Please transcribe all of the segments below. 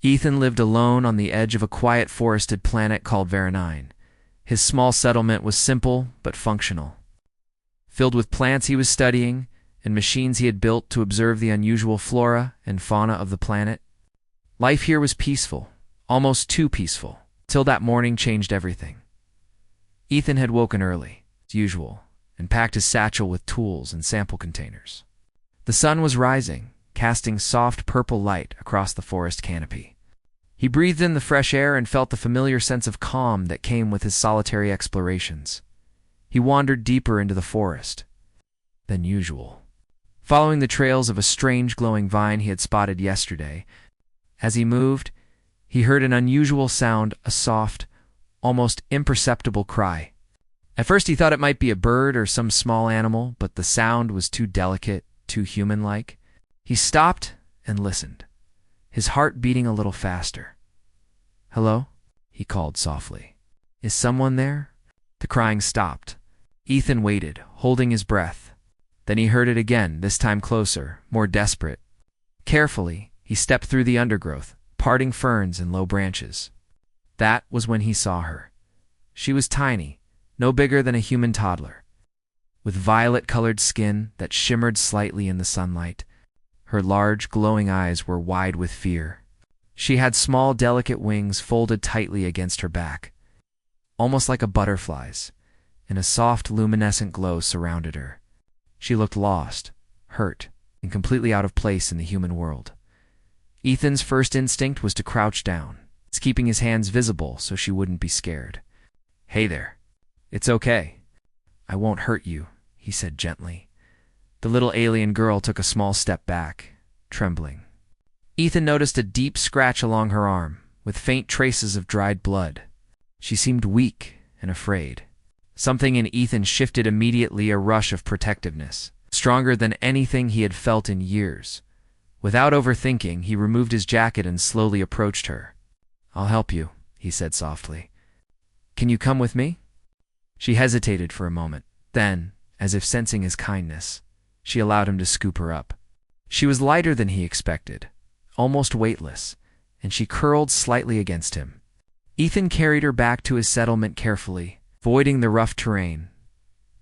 Ethan lived alone on the edge of a quiet forested planet called Veronine. His small settlement was simple but functional, filled with plants he was studying and machines he had built to observe the unusual flora and fauna of the planet. Life here was peaceful, almost too peaceful, till that morning changed everything. Ethan had woken early, as usual, and packed his satchel with tools and sample containers. The sun was rising, casting soft purple light across the forest canopy. He breathed in the fresh air and felt the familiar sense of calm that came with his solitary explorations. He wandered deeper into the forest than usual, following the trails of a strange glowing vine he had spotted yesterday. As he moved, he heard an unusual sound, a soft, almost imperceptible cry. At first he thought it might be a bird or some small animal, but the sound was too delicate, too human-like. He stopped and listened, his heart beating a little faster. "Hello?" he called softly. "Is someone there?" The crying stopped. Ethan waited, holding his breath. Then he heard it again, this time closer, more desperate. Carefully, he stepped through the undergrowth, parting ferns and low branches. That was when he saw her. She was tiny, no bigger than a human toddler, with violet-colored skin that shimmered slightly in the sunlight. Her large, glowing eyes were wide with fear. She had small, delicate wings folded tightly against her back, almost like a butterfly's, and a soft, luminescent glow surrounded her. She looked lost, hurt, and completely out of place in the human world. Ethan's first instinct was to crouch down, keeping his hands visible so she wouldn't be scared. "Hey there. It's okay. I won't hurt you," he said gently. The little alien girl took a small step back, trembling. Ethan noticed a deep scratch along her arm, with faint traces of dried blood. She seemed weak and afraid. Something in Ethan shifted immediately, a rush of protectiveness, stronger than anything he had felt in years. Without overthinking, he removed his jacket and slowly approached her. "I'll help you," he said softly. "Can you come with me?" She hesitated for a moment. Then, as if sensing his kindness, she allowed him to scoop her up. She was lighter than he expected, almost weightless, and she curled slightly against him. Ethan carried her back to his settlement carefully, avoiding the rough terrain.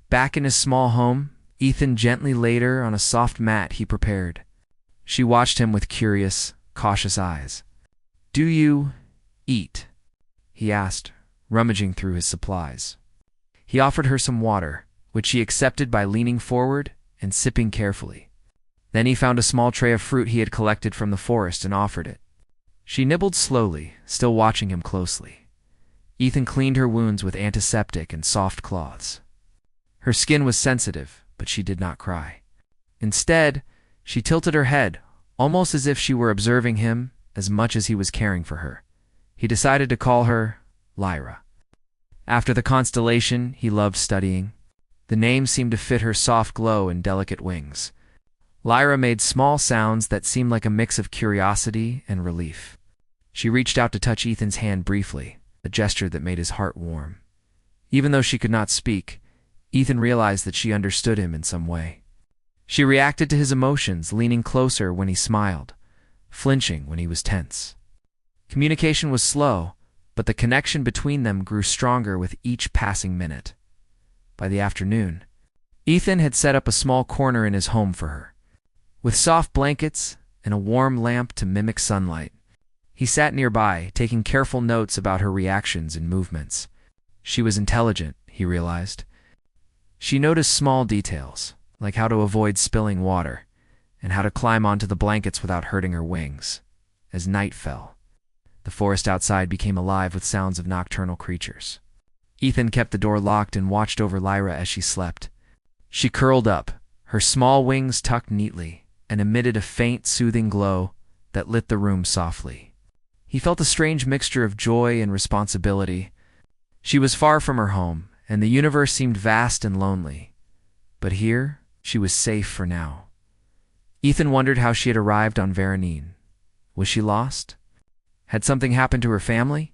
Back in his small home, Ethan gently laid her on a soft mat he prepared. She watched him with curious, cautious eyes. "Do you eat?" he asked, rummaging through his supplies. He offered her some water, which she accepted by leaning forward and sipping carefully. Then he found a small tray of fruit he had collected from the forest and offered it. She nibbled slowly, still watching him closely. Ethan cleaned her wounds with antiseptic and soft cloths. Her skin was sensitive, but she did not cry. Instead, she tilted her head, almost as if she were observing him as much as he was caring for her. He decided to call her Lyra. After the constellation he loved studying, the name seemed to fit her soft glow and delicate wings. Lyra made small sounds that seemed like a mix of curiosity and relief. She reached out to touch Ethan's hand briefly, a gesture that made his heart warm. Even though she could not speak, Ethan realized that she understood him in some way. She reacted to his emotions, leaning closer when he smiled, flinching when he was tense. Communication was slow, but the connection between them grew stronger with each passing minute. By the afternoon, Ethan had set up a small corner in his home for her, with soft blankets and a warm lamp to mimic sunlight. He sat nearby, taking careful notes about her reactions and movements. She was intelligent, he realized. She noticed small details, like how to avoid spilling water, and how to climb onto the blankets without hurting her wings. As night fell, the forest outside became alive with sounds of nocturnal creatures. Ethan kept the door locked and watched over Lyra as she slept. She curled up, her small wings tucked neatly, and emitted a faint, soothing glow that lit the room softly. He felt a strange mixture of joy and responsibility. She was far from her home, and the universe seemed vast and lonely. But here, she was safe for now. Ethan wondered how she had arrived on Veronine. Was she lost? Had something happened to her family?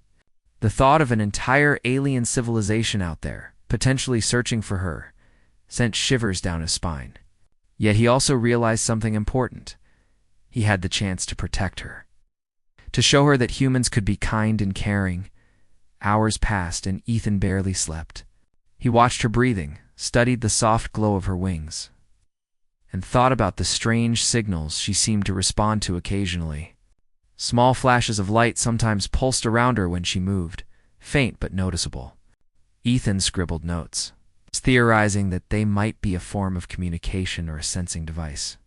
The thought of an entire alien civilization out there, potentially searching for her, sent shivers down his spine. Yet he also realized something important. He had the chance to protect her. to show her that humans could be kind and caring. Hours passed and Ethan barely slept. He watched her breathing, studied the soft glow of her wings, and thought about the strange signals she seemed to respond to occasionally. Small flashes of light sometimes pulsed around her when she moved, faint but noticeable. Ethan scribbled notes, theorizing that they might be a form of communication or a sensing device.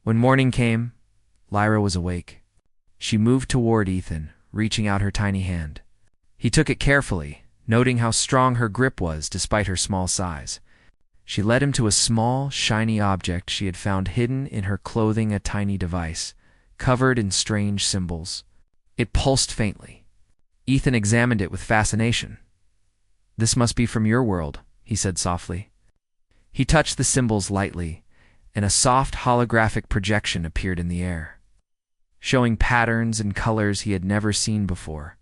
When morning came, Lyra was awake. She moved toward Ethan, reaching out her tiny hand. He took it carefully, noting how strong her grip was despite her small size. She led him to a small, shiny object she had found hidden in her clothing, a tiny device, covered in strange symbols. It pulsed faintly. Ethan examined it with fascination. "This must be from your world," he said softly. He touched the symbols lightly, and a soft holographic projection appeared in the air, showing patterns and colors he had never seen before.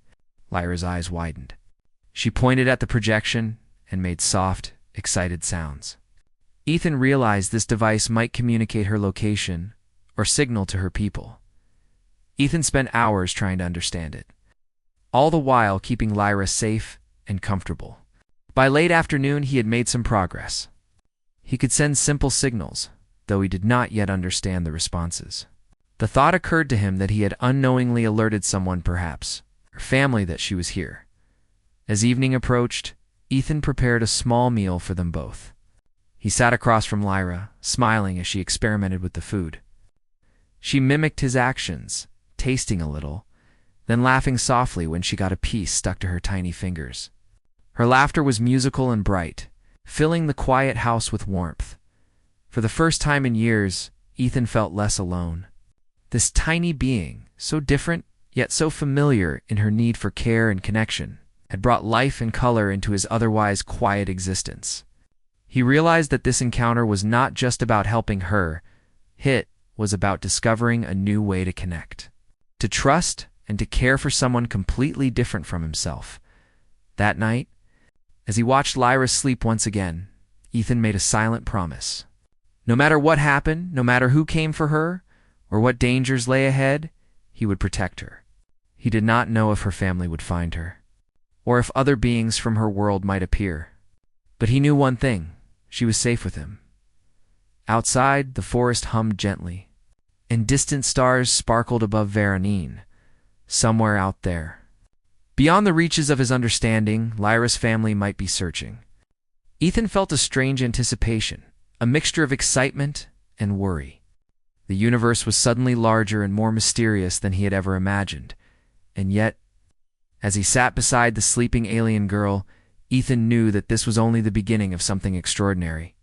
Lyra's eyes widened. She pointed at the projection and made soft, excited sounds. Ethan realized this device might communicate her location or signal to her people. Ethan spent hours trying to understand it, all the while keeping Lyra safe and comfortable. By late afternoon, he had made some progress. He could send simple signals, though he did not yet understand the responses. The thought occurred to him that he had unknowingly alerted someone, perhaps her family, that she was here. As evening approached, Ethan prepared a small meal for them both. He sat across from Lyra, smiling as she experimented with the food. She mimicked his actions, tasting a little, then laughing softly when she got a piece stuck to her tiny fingers. Her laughter was musical and bright, filling the quiet house with warmth. For the first time in years, Ethan felt less alone. This tiny being, so different yet so familiar in her need for care and connection, had brought life and color into his otherwise quiet existence. He realized that this encounter was not just about helping her. It was about discovering a new way to connect, to trust, and to care for someone completely different from himself. That night, as he watched Lyra sleep once again, Ethan made a silent promise. No matter what happened, no matter who came for her, or what dangers lay ahead, he would protect her. He did not know if her family would find her, or if other beings from her world might appear. But he knew one thing: she was safe with him. Outside, the forest hummed gently, and distant stars sparkled above Veronine, somewhere out there. Beyond the reaches of his understanding, Lyra's family might be searching. Ethan felt a strange anticipation, a mixture of excitement and worry. The universe was suddenly larger and more mysterious than he had ever imagined. And yet, as he sat beside the sleeping alien girl, Ethan knew that this was only the beginning of something extraordinary.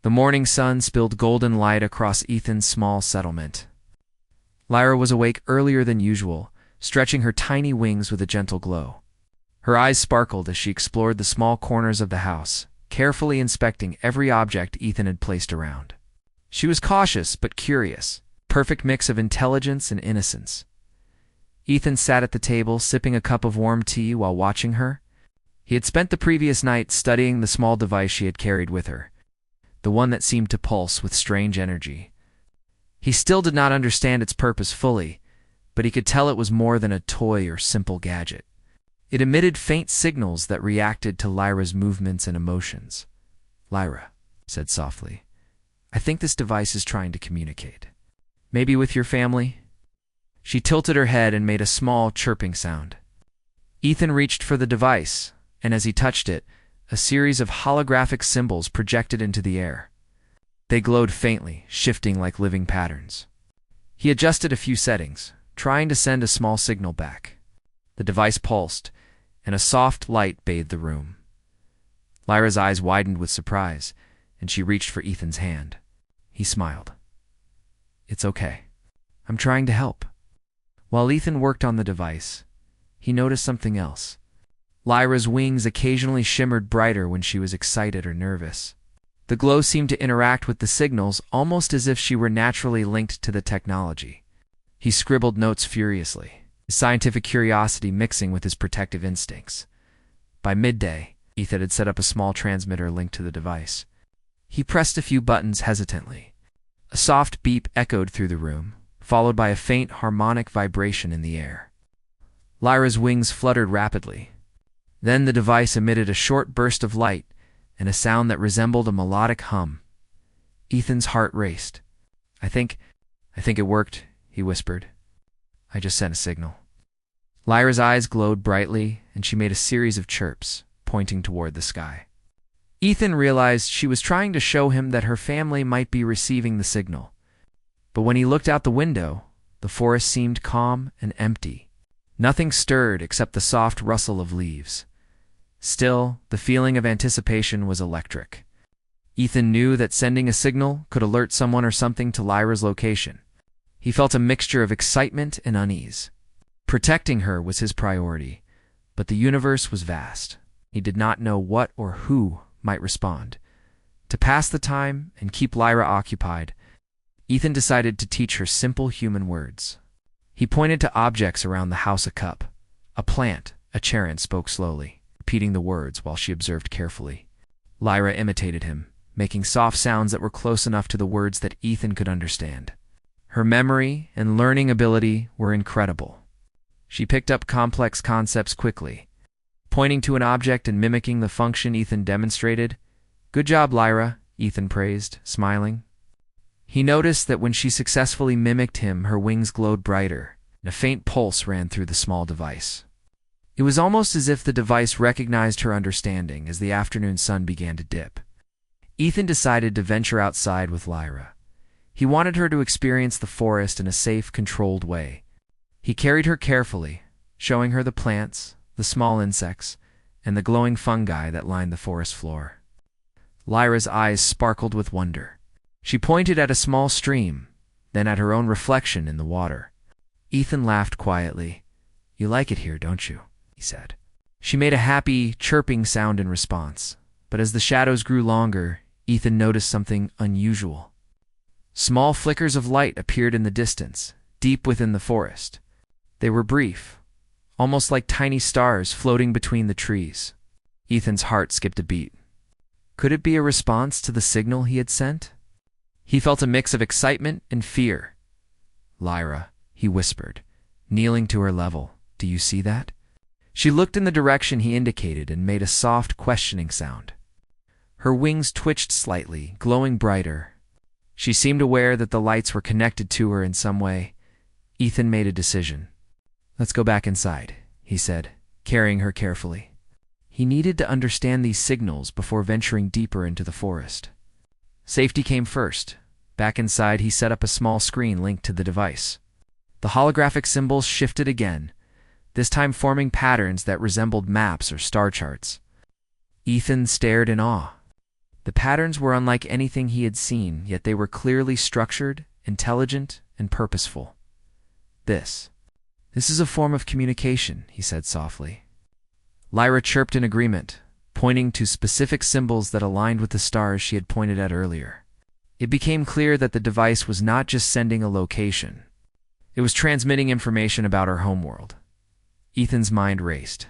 The morning sun spilled golden light across Ethan's small settlement. Lyra was awake earlier than usual, stretching her tiny wings with a gentle glow. Her eyes sparkled as she explored the small corners of the house, carefully inspecting every object Ethan had placed around. She was cautious but curious, perfect mix of intelligence and innocence. Ethan sat at the table, sipping a cup of warm tea while watching her. He had spent the previous night studying the small device she had carried with her, the one that seemed to pulse with strange energy. He still did not understand its purpose fully, but he could tell it was more than a toy or simple gadget. It emitted faint signals that reacted to Lyra's movements and emotions. "Lyra," said softly, "I think this device is trying to communicate. Maybe with your family?" She tilted her head and made a small chirping sound. Ethan reached for the device, and as he touched it, a series of holographic symbols projected into the air. They glowed faintly, shifting like living patterns. He adjusted a few settings, trying to send a small signal back. The device pulsed, and a soft light bathed the room. Lyra's eyes widened with surprise, and she reached for Ethan's hand. He smiled. "It's okay. I'm trying to help." While Ethan worked on the device, he noticed something else. Lyra's wings occasionally shimmered brighter when she was excited or nervous. The glow seemed to interact with the signals almost as if she were naturally linked to the technology. He scribbled notes furiously, his scientific curiosity mixing with his protective instincts. By midday, Ethan had set up a small transmitter linked to the device. He pressed a few buttons hesitantly. A soft beep echoed through the room, followed by a faint harmonic vibration in the air. Lyra's wings fluttered rapidly. Then the device emitted a short burst of light and a sound that resembled a melodic hum. Ethan's heart raced. I think it worked," he whispered. "I just sent a signal." Lyra's eyes glowed brightly, and she made a series of chirps, pointing toward the sky. Ethan realized she was trying to show him that her family might be receiving the signal. But when he looked out the window, the forest seemed calm and empty. Nothing stirred except the soft rustle of leaves. Still, the feeling of anticipation was electric. Ethan knew that sending a signal could alert someone or something to Lyra's location. He felt a mixture of excitement and unease. Protecting her was his priority, but the universe was vast. He did not know what or who might respond. To pass the time and keep Lyra occupied, Ethan decided to teach her simple human words. He pointed to objects around the house. A cup, a plant, a chair, and spoke slowly, repeating the words while she observed carefully. Lyra imitated him, making soft sounds that were close enough to the words that Ethan could understand. Her memory and learning ability were incredible. She picked up complex concepts quickly, pointing to an object and mimicking the function Ethan demonstrated. "Good job, Lyra," Ethan praised, smiling. He noticed that when she successfully mimicked him, her wings glowed brighter, and a faint pulse ran through the small device. It was almost as if the device recognized her understanding as the afternoon sun began to dip. Ethan decided to venture outside with Lyra. He wanted her to experience the forest in a safe, controlled way. He carried her carefully, showing her the plants, the small insects, and the glowing fungi that lined the forest floor. Lyra's eyes sparkled with wonder. She pointed at a small stream, then at her own reflection in the water. Ethan laughed quietly. "You like it here, don't you?" he said. She made a happy, chirping sound in response, but as the shadows grew longer, Ethan noticed something unusual. Small flickers of light appeared in the distance, deep within the forest. They were brief, almost like tiny stars floating between the trees. Ethan's heart skipped a beat. Could it be a response to the signal he had sent? He felt a mix of excitement and fear. "Lyra," he whispered, kneeling to her level, "do you see that?" She looked in the direction he indicated and made a soft, questioning sound. Her wings twitched slightly, glowing brighter. She seemed aware that the lights were connected to her in some way. Ethan made a decision. "Let's go back inside," he said, carrying her carefully. He needed to understand these signals before venturing deeper into the forest. Safety came first. Back inside, he set up a small screen linked to the device. The holographic symbols shifted again, this time forming patterns that resembled maps or star charts. Ethan stared in awe. The patterns were unlike anything he had seen, yet they were clearly structured, intelligent, and purposeful. This is a form of communication," he said softly. Lyra chirped in agreement, pointing to specific symbols that aligned with the stars she had pointed at earlier. It became clear that the device was not just sending a location. It was transmitting information about our homeworld. Ethan's mind raced.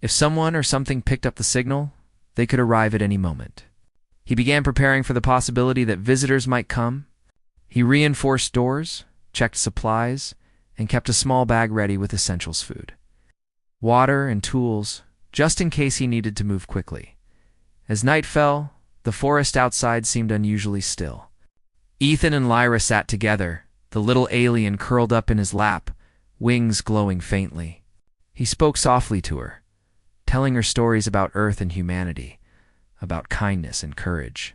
If someone or something picked up the signal, they could arrive at any moment. He began preparing for the possibility that visitors might come. He reinforced doors, checked supplies, and kept a small bag ready with essentials food, water, and tools, just in case he needed to move quickly. As night fell, the forest outside seemed unusually still. Ethan and Lyra sat together, the little alien curled up in his lap, wings glowing faintly. He spoke softly to her, telling her stories about Earth and humanity, about kindness and courage.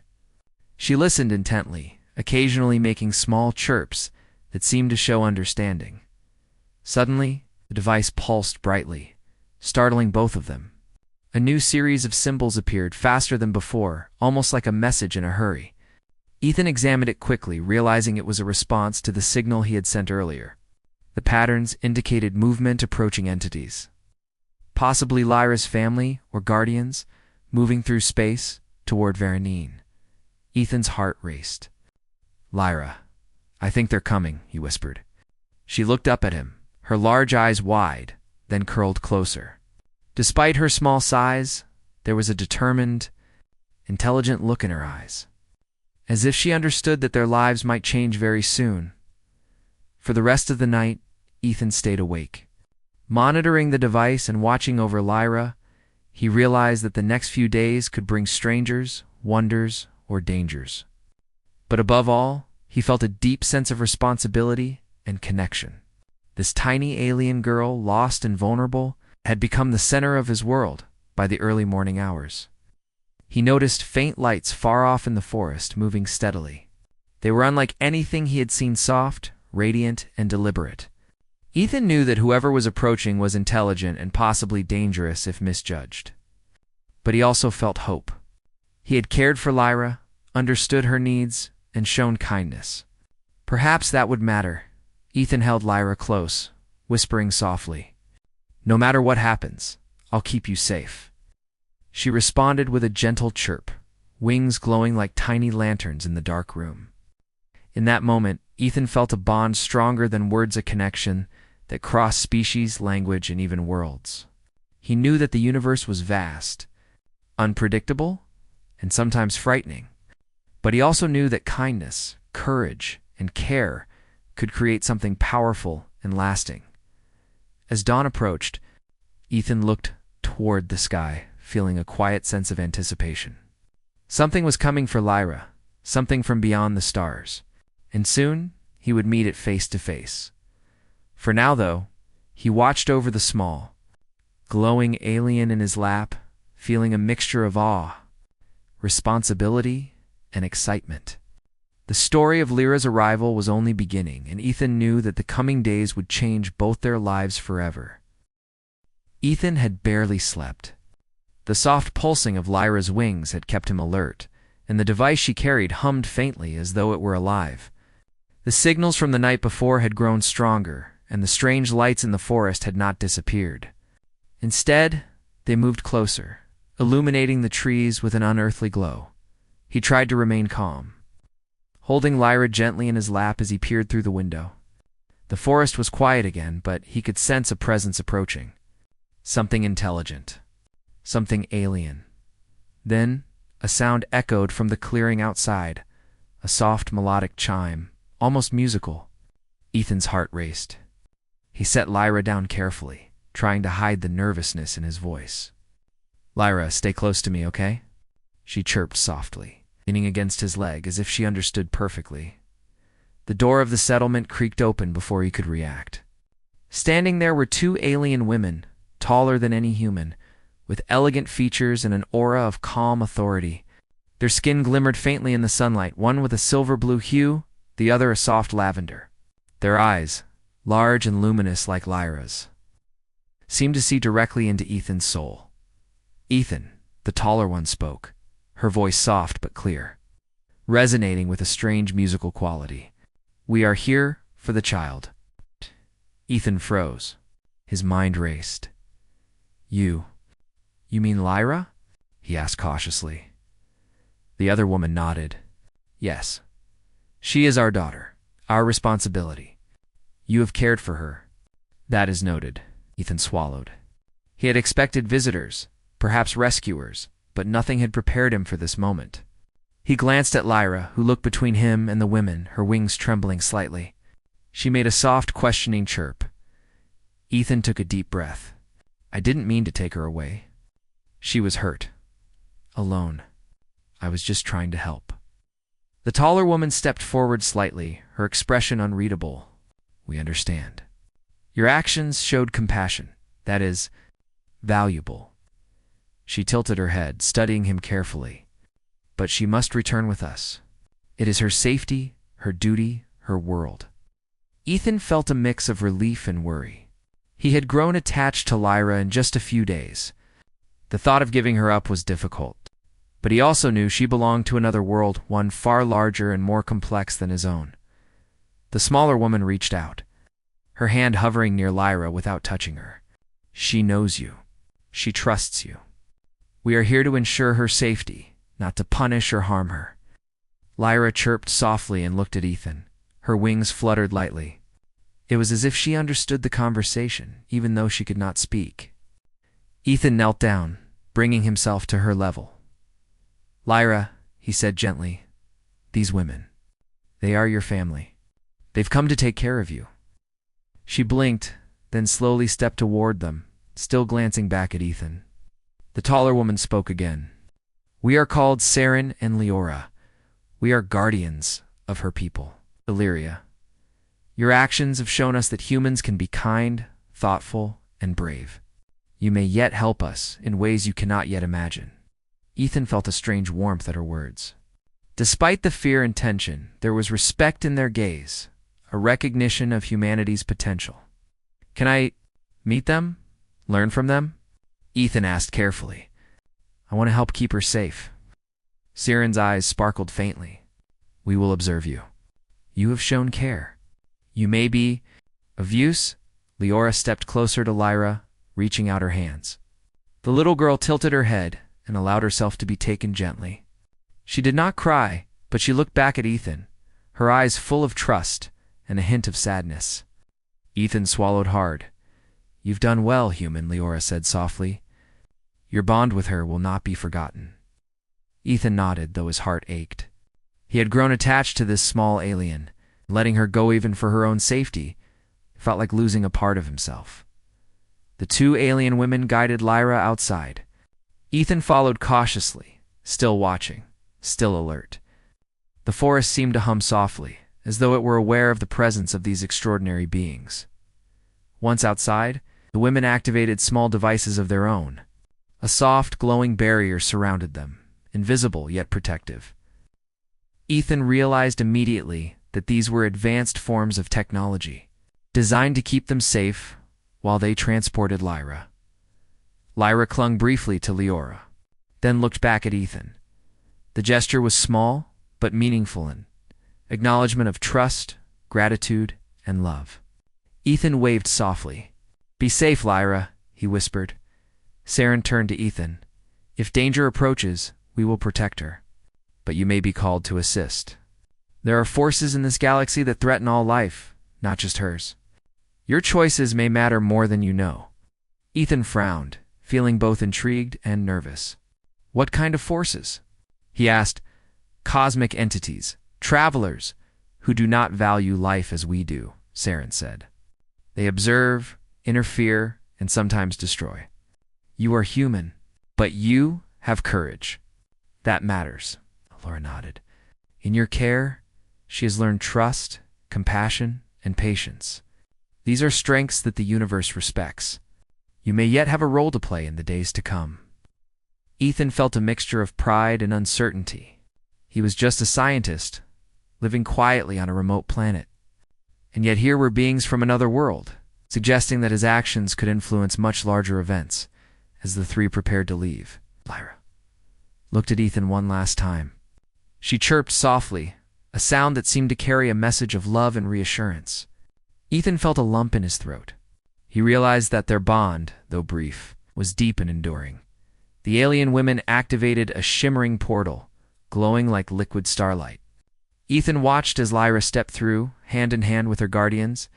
She listened intently, occasionally making small chirps that seemed to show understanding. Suddenly, the device pulsed brightly, startling both of them. A new series of symbols appeared faster than before, almost like a message in a hurry. Ethan examined it quickly, realizing it was a response to the signal he had sent earlier. The patterns indicated movement approaching entities, possibly Lyra's family or guardians, moving through space toward Veronine. Ethan's heart raced. "Lyra, I think they're coming," he whispered. She looked up at him, her large eyes wide, then curled closer. Despite her small size, there was a determined, intelligent look in her eyes, as if she understood that their lives might change very soon. For the rest of the night, Ethan stayed awake. Monitoring the device and watching over Lyra, he realized that the next few days could bring strangers, wonders, or dangers. But above all, he felt a deep sense of responsibility and connection. This tiny alien girl, lost and vulnerable, had become the center of his world by the early morning hours. He noticed faint lights far off in the forest moving steadily. They were unlike anything he had seen, soft, radiant, and deliberate. Ethan knew that whoever was approaching was intelligent and possibly dangerous if misjudged. But he also felt hope. He had cared for Lyra, understood her needs, and shown kindness. Perhaps that would matter. Ethan held Lyra close, whispering softly, "No matter what happens, I'll keep you safe." She responded with a gentle chirp, wings glowing like tiny lanterns in the dark room. In that moment, Ethan felt a bond stronger than words, a connection that crossed species, language, and even worlds. He knew that the universe was vast, unpredictable, and sometimes frightening. But he also knew that kindness, courage, and care could create something powerful and lasting. As dawn approached, Ethan looked toward the sky, feeling a quiet sense of anticipation. Something was coming for Lyra, something from beyond the stars, and soon he would meet it face to face. For now, though, he watched over the small, glowing alien in his lap, feeling a mixture of awe, responsibility, and excitement. The story of Lyra's arrival was only beginning, and Ethan knew that the coming days would change both their lives forever. Ethan had barely slept. The soft pulsing of Lyra's wings had kept him alert, and the device she carried hummed faintly as though it were alive. The signals from the night before had grown stronger, and the strange lights in the forest had not disappeared. Instead, they moved closer, illuminating the trees with an unearthly glow. He tried to remain calm, holding Lyra gently in his lap as he peered through the window. The forest was quiet again, but he could sense a presence approaching. Something intelligent. Something alien. Then, a sound echoed from the clearing outside, a soft melodic chime, almost musical. Ethan's heart raced. He set Lyra down carefully, trying to hide the nervousness in his voice. "Lyra, stay close to me, okay?" She chirped softly, leaning against his leg as if she understood perfectly. The door of the settlement creaked open before he could react. Standing there were two alien women, taller than any human, with elegant features and an aura of calm authority. Their skin glimmered faintly in the sunlight, one with a silver-blue hue, the other a soft lavender. Their eyes, large and luminous like Lyra's, seemed to see directly into Ethan's soul. Ethan, the taller one, spoke, her voice soft but clear, resonating with a strange musical quality. "We are here for the child." Ethan froze. His mind raced. You mean Lyra?" he asked cautiously. The other woman nodded. "Yes. She is our daughter, our responsibility. You have cared for her." "That is noted." Ethan swallowed. He had expected visitors, perhaps rescuers, but nothing had prepared him for this moment. He glanced at Lyra, who looked between him and the women, her wings trembling slightly. She made a soft, questioning chirp. Ethan took a deep breath. "I didn't mean to take her away. She was hurt. Alone. I was just trying to help." The taller woman stepped forward slightly, her expression unreadable. "We understand. Your actions showed compassion. That is valuable." She tilted her head, studying him carefully. "But she must return with us. It is her safety, her duty, her world." Ethan felt a mix of relief and worry. He had grown attached to Lyra in just a few days. The thought of giving her up was difficult. But he also knew she belonged to another world, one far larger and more complex than his own. The smaller woman reached out, her hand hovering near Lyra without touching her. "She knows you. She trusts you. We are here to ensure her safety, not to punish or harm her." Lyra chirped softly and looked at Ethan. Her wings fluttered lightly. It was as if she understood the conversation, even though she could not speak. Ethan knelt down, bringing himself to her level. "Lyra," he said gently, "these women, they are your family. They've come to take care of you. She blinked, then slowly stepped toward them, still glancing back at Ethan. The taller woman spoke again. "We are called Saren and Leora. We are guardians of her people, Illyria. Your actions have shown us that humans can be kind, thoughtful, and brave. You may yet help us in ways you cannot yet imagine." Ethan felt a strange warmth at her words. Despite the fear and tension, there was respect in their gaze, a recognition of humanity's potential. "Can I meet them? Learn from them?" Ethan asked carefully. "I want to help keep her safe." Saren's eyes sparkled faintly. "We will observe you. You have shown care. You may be of use." Leora stepped closer to Lyra, reaching out her hands. The little girl tilted her head and allowed herself to be taken gently. She did not cry, but she looked back at Ethan, her eyes full of trust and a hint of sadness. Ethan swallowed hard. "You've done well, human," Leora said softly. "Your bond with her will not be forgotten." Ethan nodded, though his heart ached. He had grown attached to this small alien. Letting her go even for her own safety felt like losing a part of himself. The two alien women guided Lyra outside. Ethan followed cautiously, still watching, still alert. The forest seemed to hum softly, as though it were aware of the presence of these extraordinary beings. Once outside, the women activated small devices of their own. A soft, glowing barrier surrounded them, invisible yet protective. Ethan realized immediately that these were advanced forms of technology, designed to keep them safe while they transported Lyra. Lyra clung briefly to Leora, then looked back at Ethan. The gesture was small, but meaningful in acknowledgement of trust, gratitude, and love. Ethan waved softly. "Be safe, Lyra," he whispered. Saren turned to Ethan. "If danger approaches, we will protect her. But you may be called to assist. There are forces in this galaxy that threaten all life, not just hers. Your choices may matter more than you know." Ethan frowned, feeling both intrigued and nervous. "What kind of forces?" he asked. "Cosmic entities, travelers, who do not value life as we do," Saren said. "They observe, interfere, and sometimes destroy. You are human, but you have courage. That matters." Laura nodded. "In your care, she has learned trust, compassion, and patience. These are strengths that the universe respects. You may yet have a role to play in the days to come." Ethan felt a mixture of pride and uncertainty. He was just a scientist, living quietly on a remote planet. And yet here were beings from another world, suggesting that his actions could influence much larger events. As the three prepared to leave, Lyra looked at Ethan one last time. She chirped softly, a sound that seemed to carry a message of love and reassurance. Ethan felt a lump in his throat. He realized that their bond, though brief, was deep and enduring. The alien women activated a shimmering portal, glowing like liquid starlight. Ethan watched as Lyra stepped through, hand in hand with her guardians.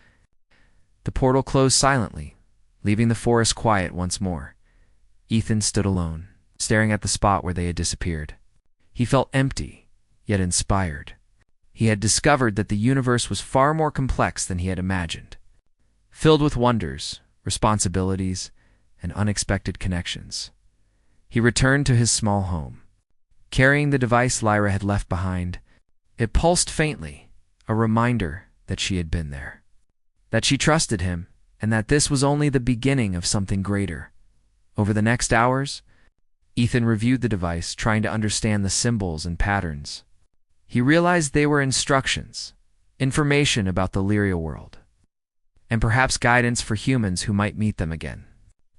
The portal closed silently, leaving the forest quiet once more. Ethan stood alone, staring at the spot where they had disappeared. He felt empty, yet inspired. He had discovered that the universe was far more complex than he had imagined, filled with wonders, responsibilities, and unexpected connections. He returned to his small home. Carrying the device Lyra had left behind, it pulsed faintly, a reminder that she had been there, that she trusted him, and that this was only the beginning of something greater. Over the next hours, Ethan reviewed the device, trying to understand the symbols and patterns. He realized they were instructions, information about the Lyria world, and perhaps guidance for humans who might meet them again.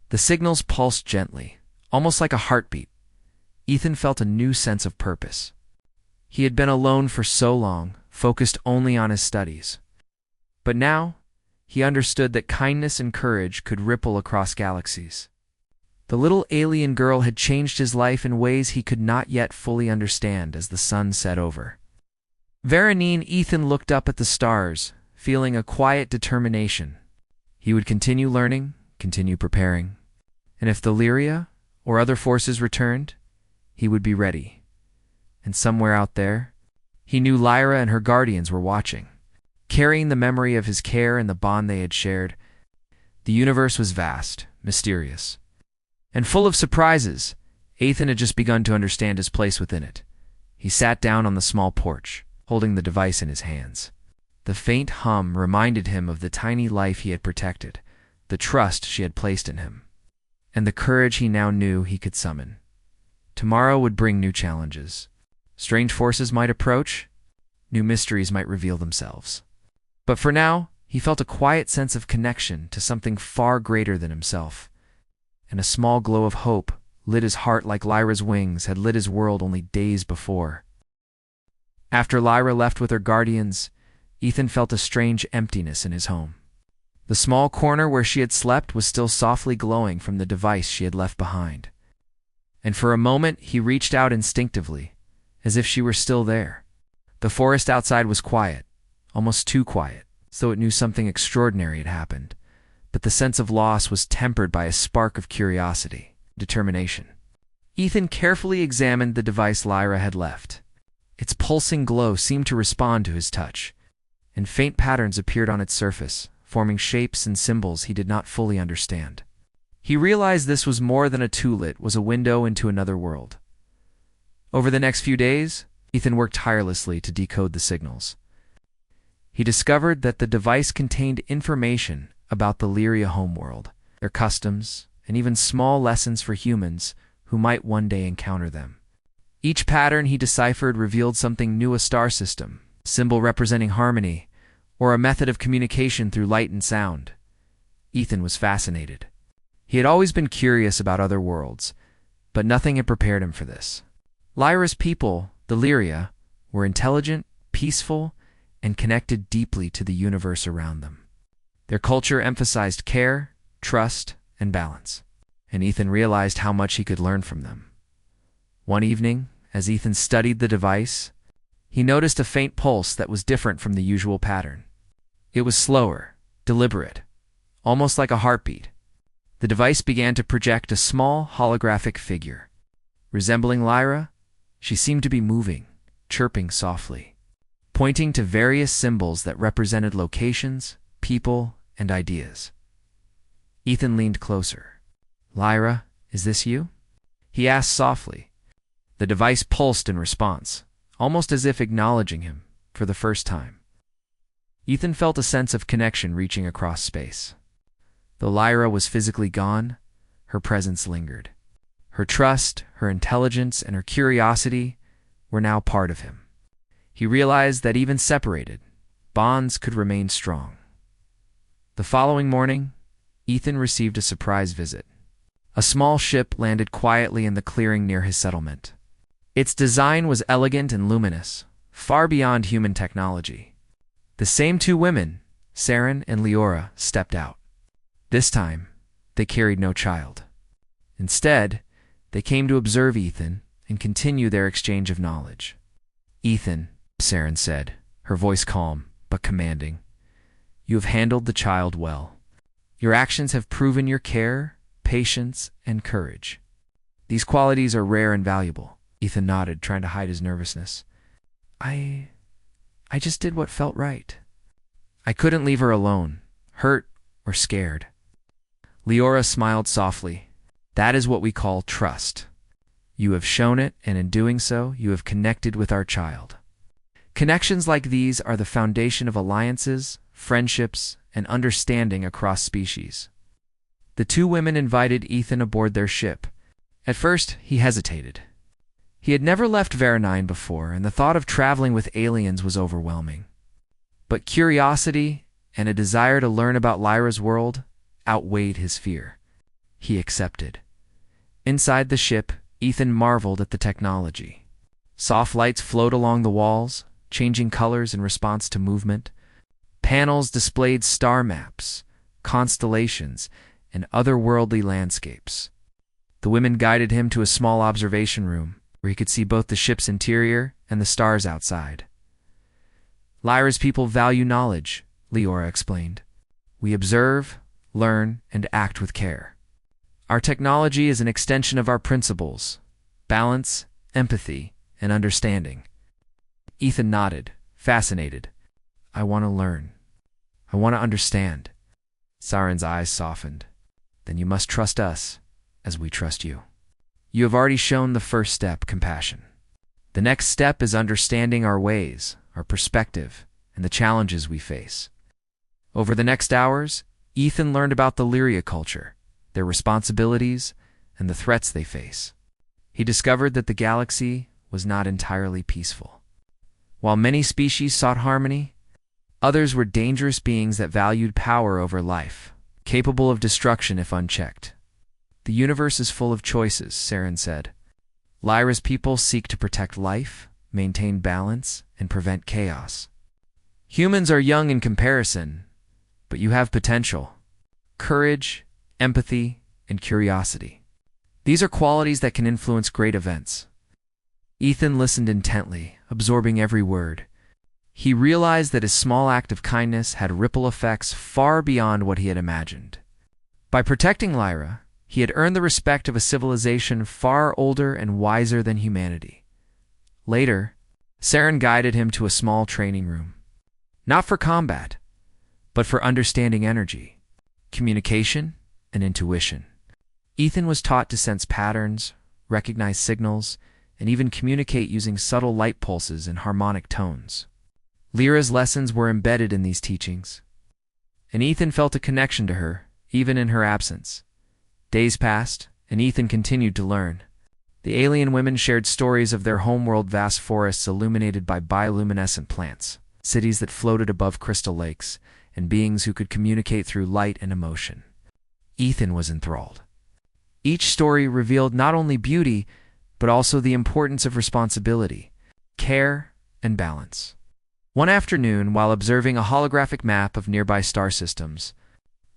The signals pulsed gently, almost like a heartbeat. Ethan felt a new sense of purpose. He had been alone for so long, focused only on his studies. But now, he understood that kindness and courage could ripple across galaxies. The little alien girl had changed his life in ways he could not yet fully understand as the sun set over. Veronine, Ethan looked up at the stars, feeling a quiet determination. He would continue learning, continue preparing. And if the Lyria or other forces returned, he would be ready. And somewhere out there, he knew Lyra and her guardians were watching, carrying the memory of his care and the bond they had shared. The universe was vast, mysterious, and full of surprises. Ethan had just begun to understand his place within it. He sat down on the small porch, holding the device in his hands. The faint hum reminded him of the tiny life he had protected, the trust she had placed in him, and the courage he now knew he could summon. Tomorrow would bring new challenges. Strange forces might approach, new mysteries might reveal themselves. But for now, he felt a quiet sense of connection to something far greater than himself, and a small glow of hope lit his heart like Lyra's wings had lit his world only days before. After Lyra left with her guardians, Ethan felt a strange emptiness in his home. The small corner where she had slept was still softly glowing from the device she had left behind. And for a moment he reached out instinctively, as if she were still there. The forest outside was quiet, almost too quiet, so it knew something extraordinary had happened. But the sense of loss was tempered by a spark of curiosity, determination. Ethan carefully examined the device Lyra had left. Its pulsing glow seemed to respond to his touch, and faint patterns appeared on its surface, forming shapes and symbols he did not fully understand. He realized this was more than a tool, it was a window into another world. Over the next few days, Ethan worked tirelessly to decode the signals. He discovered that the device contained information about the Lyria homeworld, their customs, and even small lessons for humans who might one day encounter them. Each pattern he deciphered revealed something new: a star system, a symbol representing harmony, or a method of communication through light and sound. Ethan was fascinated. He had always been curious about other worlds, but nothing had prepared him for this. Lyra's people, the Lyria, were intelligent, peaceful, and connected deeply to the universe around them. Their culture emphasized care, trust, and balance, and Ethan realized how much he could learn from them. One evening, as Ethan studied the device, he noticed a faint pulse that was different from the usual pattern. It was slower, deliberate, almost like a heartbeat. The device began to project a small holographic figure. Resembling Lyra, she seemed to be moving, chirping softly, pointing to various symbols that represented locations, people, and ideas. Ethan leaned closer. "Lyra, is this you?" he asked softly. The device pulsed in response, almost as if acknowledging him for the first time. Ethan felt a sense of connection reaching across space. Though Lyra was physically gone, her presence lingered. Her trust, her intelligence, and her curiosity were now part of him. He realized that even separated, bonds could remain strong. The following morning, Ethan received a surprise visit. A small ship landed quietly in the clearing near his settlement. Its design was elegant and luminous, far beyond human technology. The same two women, Saren and Leora, stepped out. This time, they carried no child. Instead, they came to observe Ethan and continue their exchange of knowledge. "Ethan," Saren said, her voice calm but commanding, "you have handled the child well. Your actions have proven your care, patience, and courage. These qualities are rare and valuable." Ethan nodded, trying to hide his nervousness. I just did what felt right. I couldn't leave her alone, hurt or scared." Leora smiled softly. "That is what we call trust. You have shown it, and in doing so, you have connected with our child. Connections like these are the foundation of alliances, friendships, and understanding across species." The two women invited Ethan aboard their ship. At first, he hesitated. He had never left Veronine before, and the thought of traveling with aliens was overwhelming. But curiosity and a desire to learn about Lyra's world outweighed his fear. He accepted. Inside the ship, Ethan marveled at the technology. Soft lights flowed along the walls, changing colors in response to movement. Panels displayed star maps, constellations, and otherworldly landscapes. The women guided him to a small observation room, where he could see both the ship's interior and the stars outside. "Lyra's people value knowledge," Leora explained. "We observe, learn, and act with care. Our technology is an extension of our principles: balance, empathy, and understanding." Ethan nodded, fascinated. I want to learn. I want to understand. Sauron's eyes softened. Then you must trust us, as we trust you. You have already shown the first step, compassion. The next step is understanding our ways, our perspective, and the challenges we face. Over the next hours, Ethan learned about the Lyria culture, their responsibilities, and the threats they face. He discovered that the galaxy was not entirely peaceful. While many species sought harmony, others were dangerous beings that valued power over life, capable of destruction if unchecked. The universe is full of choices, Sauron said. Lyra's people seek to protect life, maintain balance, and prevent chaos. Humans are young in comparison, but you have potential, courage, empathy, and curiosity. These are qualities that can influence great events. Ethan listened intently, absorbing every word. He realized that his small act of kindness had ripple effects far beyond what he had imagined. By protecting Lyra, he had earned the respect of a civilization far older and wiser than humanity. Later, Sauron guided him to a small training room. Not for combat, but for understanding energy, communication, and intuition. Ethan was taught to sense patterns, recognize signals, and even communicate using subtle light pulses and harmonic tones. Lyra's lessons were embedded in these teachings, and Ethan felt a connection to her, even in her absence. Days passed, and Ethan continued to learn. The alien women shared stories of their homeworld, vast forests illuminated by bioluminescent plants, cities that floated above crystal lakes, and beings who could communicate through light and emotion. Ethan was enthralled. Each story revealed not only beauty, but also the importance of responsibility, care, and balance. One afternoon, while observing a holographic map of nearby star systems,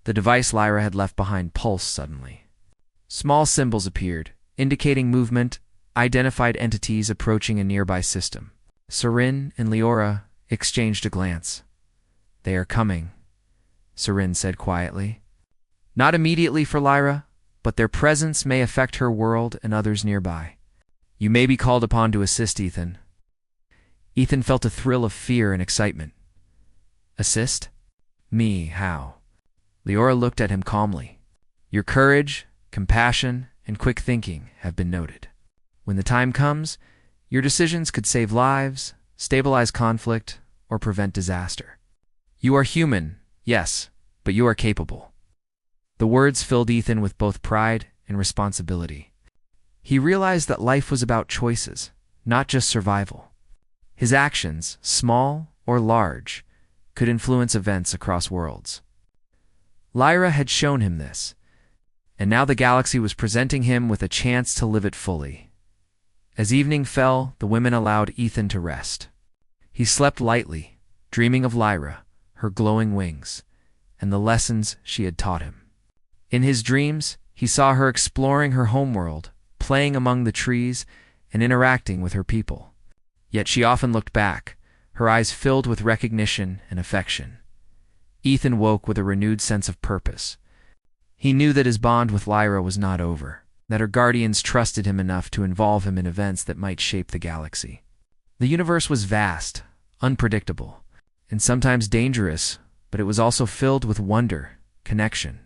the device Lyra had left behind pulsed suddenly. Small symbols appeared, indicating movement, identified entities approaching a nearby system. Sauron and Leora exchanged a glance. "They are coming," Sauron said quietly. "Not immediately for Lyra, but their presence may affect her world and others nearby. You may be called upon to assist, Ethan." Ethan felt a thrill of fear and excitement. "Assist? Me, how?" Leora looked at him calmly. "Your courage, compassion, and quick thinking have been noted. When the time comes, your decisions could save lives, stabilize conflict, or prevent disaster. You are human, yes, but you are capable." The words filled Ethan with both pride and responsibility. He realized that life was about choices, not just survival. His actions, small or large, could influence events across worlds. Lyra had shown him this, and now the galaxy was presenting him with a chance to live it fully. As evening fell, the women allowed Ethan to rest. He slept lightly, dreaming of Lyra, her glowing wings, and the lessons she had taught him. In his dreams, he saw her exploring her homeworld, playing among the trees, and interacting with her people. Yet she often looked back, her eyes filled with recognition and affection. Ethan woke with a renewed sense of purpose. He knew that his bond with Lyra was not over, that her guardians trusted him enough to involve him in events that might shape the galaxy. The universe was vast, unpredictable, and sometimes dangerous, but it was also filled with wonder, connection,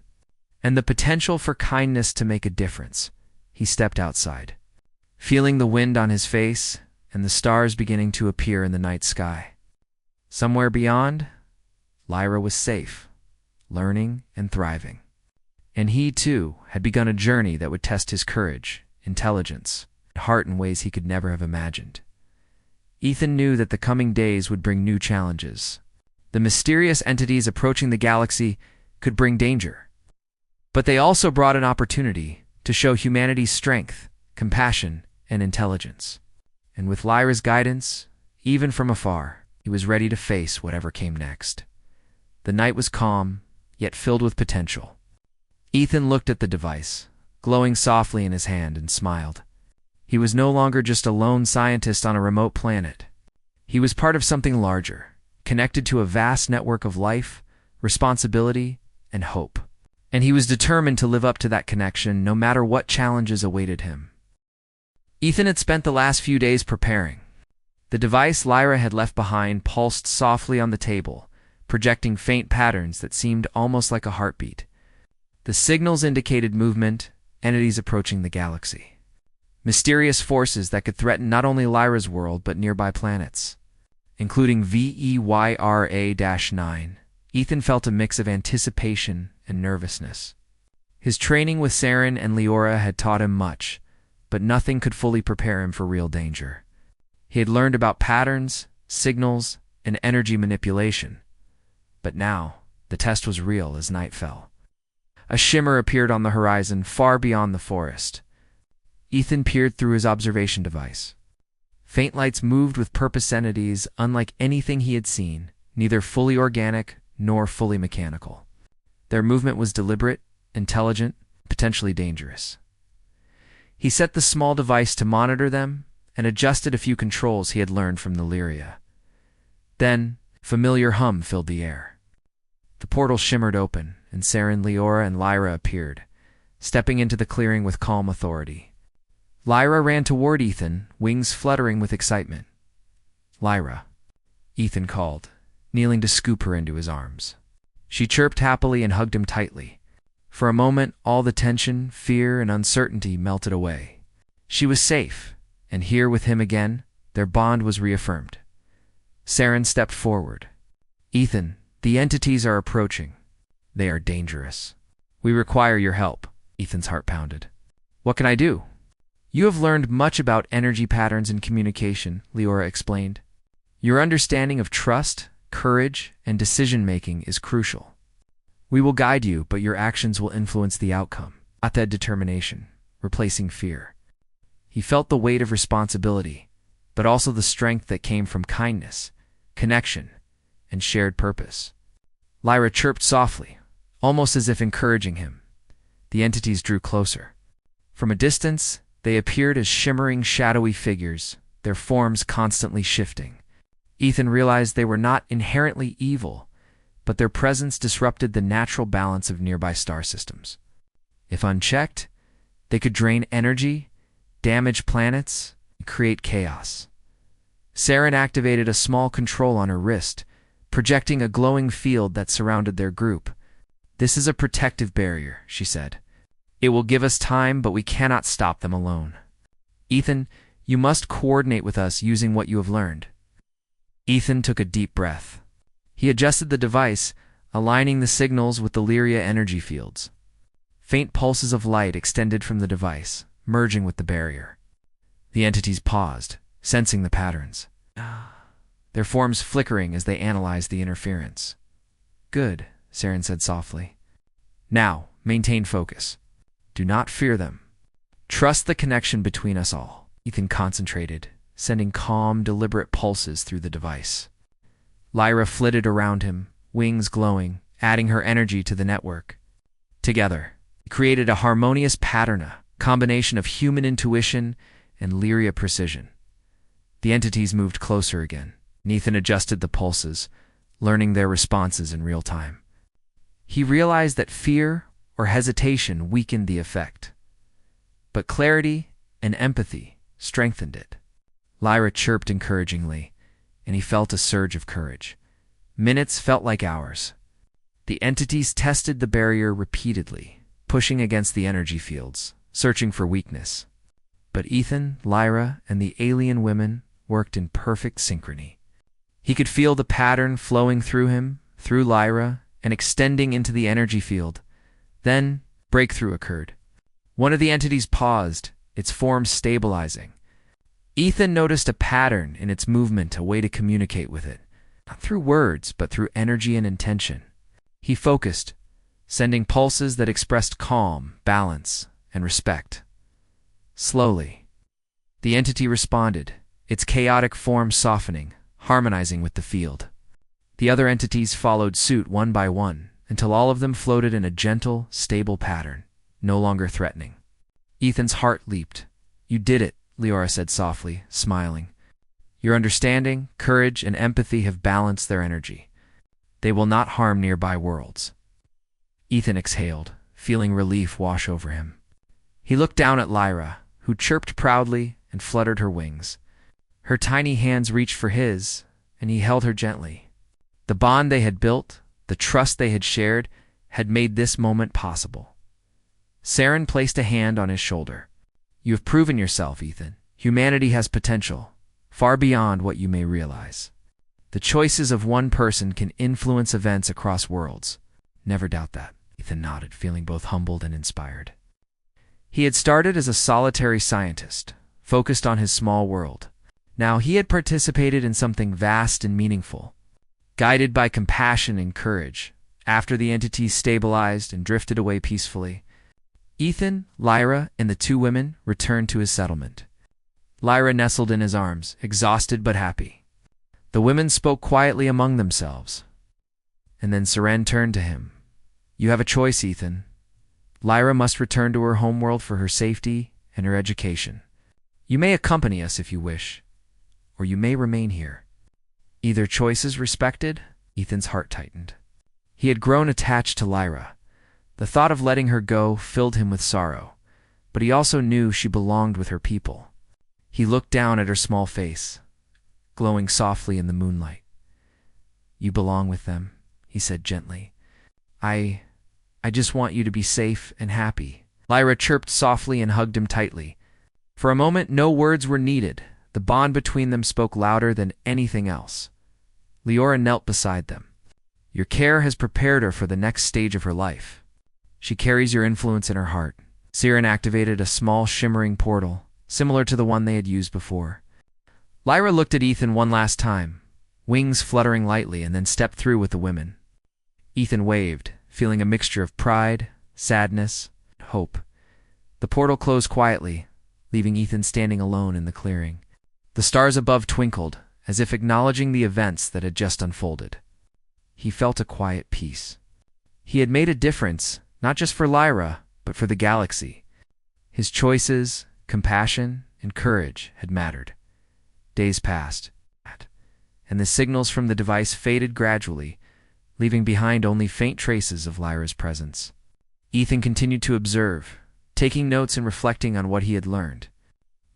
and the potential for kindness to make a difference. He stepped outside, feeling the wind on his face and the stars beginning to appear in the night sky. Somewhere beyond, Lyra was safe, learning and thriving. And he, too, had begun a journey that would test his courage, intelligence, and heart in ways he could never have imagined. Ethan knew that the coming days would bring new challenges. The mysterious entities approaching the galaxy could bring danger, but they also brought an opportunity to show humanity's strength, compassion, and intelligence. And with Lyra's guidance, even from afar, he was ready to face whatever came next. The night was calm, yet filled with potential. Ethan looked at the device, glowing softly in his hand, and smiled. He was no longer just a lone scientist on a remote planet. He was part of something larger, connected to a vast network of life, responsibility, and hope. And he was determined to live up to that connection no matter what challenges awaited him. Ethan had spent the last few days preparing. The device Lyra had left behind pulsed softly on the table, projecting faint patterns that seemed almost like a heartbeat. The signals indicated movement, entities approaching the galaxy. Mysterious forces that could threaten not only Lyra's world but nearby planets. Including VEYRA-9, Ethan felt a mix of anticipation and nervousness. His training with Saren and Leora had taught him much, but nothing could fully prepare him for real danger. He had learned about patterns, signals, and energy manipulation. But now, the test was real as night fell. A shimmer appeared on the horizon far beyond the forest. Ethan peered through his observation device. Faint lights moved with purpose entities unlike anything he had seen, neither fully organic nor fully mechanical. Their movement was deliberate, intelligent, potentially dangerous. He set the small device to monitor them and adjusted a few controls he had learned from the Lyria. Then, familiar hum filled the air. The portal shimmered open, and Saren, Leora, and Lyra appeared, stepping into the clearing with calm authority. Lyra ran toward Ethan, wings fluttering with excitement. "Lyra," Ethan called, kneeling to scoop her into his arms. She chirped happily and hugged him tightly. For a moment, all the tension, fear, and uncertainty melted away. She was safe, and here with him again, their bond was reaffirmed. Saren stepped forward. "Ethan, the entities are approaching. They are dangerous. We require your help." Ethan's heart pounded. "What can I do?" "You have learned much about energy patterns and communication," Leora explained. "Your understanding of trust, courage, and decision-making is crucial. We will guide you, but your actions will influence the outcome." Not that determination, replacing fear. He felt the weight of responsibility, but also the strength that came from kindness, connection, and shared purpose. Lyra chirped softly, almost as if encouraging him. The entities drew closer. From a distance, they appeared as shimmering, shadowy figures, their forms constantly shifting. Ethan realized they were not inherently evil, but their presence disrupted the natural balance of nearby star systems. If unchecked, they could drain energy, damage planets, and create chaos. Saren activated a small control on her wrist, projecting a glowing field that surrounded their group. "This is a protective barrier," she said. "It will give us time, but we cannot stop them alone. Ethan, you must coordinate with us using what you have learned." Ethan took a deep breath. He adjusted the device, aligning the signals with the Lyria energy fields. Faint pulses of light extended from the device, merging with the barrier. The entities paused, sensing the patterns. Their forms flickering as they analyzed the interference. "Good," Saren said softly. "Now, maintain focus. Do not fear them. Trust the connection between us all." Ethan concentrated, sending calm, deliberate pulses through the device. Lyra flitted around him, wings glowing, adding her energy to the network. Together, they created a harmonious pattern, a combination of human intuition and Lyria precision. The entities moved closer again. Ethan adjusted the pulses, learning their responses in real time. He realized that fear or hesitation weakened the effect, but clarity and empathy strengthened it. Lyra chirped encouragingly, and he felt a surge of courage. Minutes felt like hours. The entities tested the barrier repeatedly, pushing against the energy fields, searching for weakness. But Ethan, Lyra, and the alien women worked in perfect synchrony. He could feel the pattern flowing through him, through Lyra, and extending into the energy field. Then, breakthrough occurred. One of the entities paused, its form stabilizing. Ethan noticed a pattern in its movement, a way to communicate with it, not through words, but through energy and intention. He focused, sending pulses that expressed calm, balance, and respect. Slowly, the entity responded, its chaotic form softening, harmonizing with the field. The other entities followed suit one by one, until all of them floated in a gentle, stable pattern, no longer threatening. Ethan's heart leaped. "You did it," Leora said softly, smiling. "Your understanding, courage, and empathy have balanced their energy. They will not harm nearby worlds." Ethan exhaled, feeling relief wash over him. He looked down at Lyra, who chirped proudly and fluttered her wings. Her tiny hands reached for his, and he held her gently. The bond they had built, the trust they had shared, had made this moment possible. Saren placed a hand on his shoulder. You have proven yourself, Ethan. Humanity has potential, far beyond what you may realize. The choices of one person can influence events across worlds. Never doubt that. Ethan nodded, feeling both humbled and inspired. He had started as a solitary scientist, focused on his small world. Now he had participated in something vast and meaningful. Guided by compassion and courage, after the entities stabilized and drifted away peacefully, Ethan, Lyra, and the two women returned to his settlement. Lyra nestled in his arms, exhausted but happy. The women spoke quietly among themselves. And then Saren turned to him. You have a choice, Ethan. Lyra must return to her homeworld for her safety and her education. You may accompany us if you wish, or you may remain here. Either choice is respected. Ethan's heart tightened. He had grown attached to Lyra. The thought of letting her go filled him with sorrow, but he also knew she belonged with her people. He looked down at her small face, glowing softly in the moonlight. You belong with them, he said gently. I just want you to be safe and happy. Lyra chirped softly and hugged him tightly. For a moment, no words were needed. The bond between them spoke louder than anything else. Leora knelt beside them. Your care has prepared her for the next stage of her life. She carries your influence in her heart. Saren activated a small shimmering portal, similar to the one they had used before. Lyra looked at Ethan one last time, wings fluttering lightly, and then stepped through with the women. Ethan waved, feeling a mixture of pride, sadness, and hope. The portal closed quietly, leaving Ethan standing alone in the clearing. The stars above twinkled, as if acknowledging the events that had just unfolded. He felt a quiet peace. He had made a difference, not just for Lyra, but for the galaxy. His choices, compassion, and courage had mattered. Days passed, and the signals from the device faded gradually, leaving behind only faint traces of Lyra's presence. Ethan continued to observe, taking notes and reflecting on what he had learned.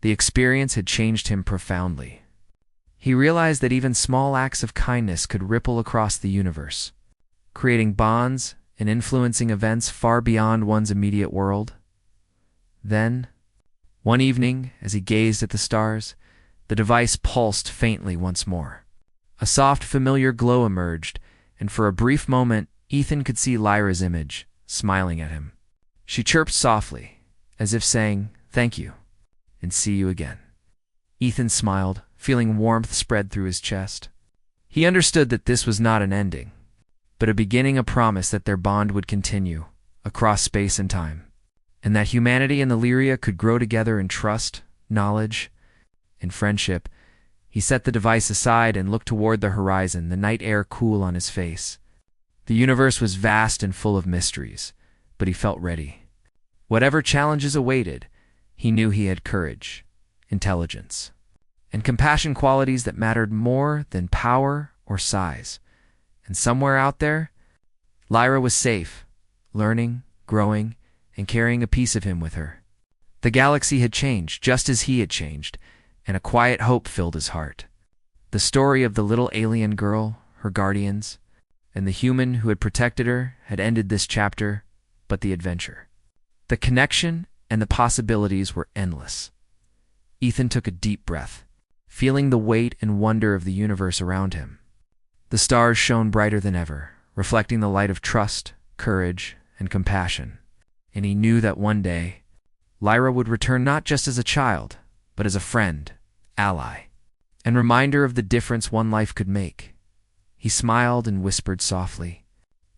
The experience had changed him profoundly. He realized that even small acts of kindness could ripple across the universe, creating bonds and influencing events far beyond one's immediate world. Then, one evening, as he gazed at the stars, the device pulsed faintly once more. A soft, familiar glow emerged, and for a brief moment, Ethan could see Lyra's image, smiling at him. She chirped softly, as if saying, "Thank you, and see you again." Ethan smiled, feeling warmth spread through his chest. He understood that this was not an ending, but a beginning, a promise that their bond would continue, across space and time, and that humanity and the Lyria could grow together in trust, knowledge, and friendship. He set the device aside and looked toward the horizon, the night air cool on his face. The universe was vast and full of mysteries, but he felt ready. Whatever challenges awaited, he knew he had courage, intelligence, and compassion, qualities that mattered more than power or size. And somewhere out there, Lyra was safe, learning, growing, and carrying a piece of him with her. The galaxy had changed, just as he had changed, and a quiet hope filled his heart. The story of the little alien girl, her guardians, and the human who had protected her had ended this chapter, but the adventure, the connection, and the possibilities were endless. Ethan took a deep breath, feeling the weight and wonder of the universe around him. The stars shone brighter than ever, reflecting the light of trust, courage, and compassion, and he knew that one day, Lyra would return not just as a child, but as a friend, ally, and reminder of the difference one life could make. He smiled and whispered softly,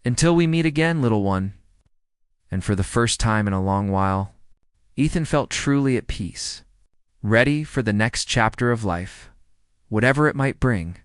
"Until we meet again, little one." And for the first time in a long while, Ethan felt truly at peace, ready for the next chapter of life, whatever it might bring.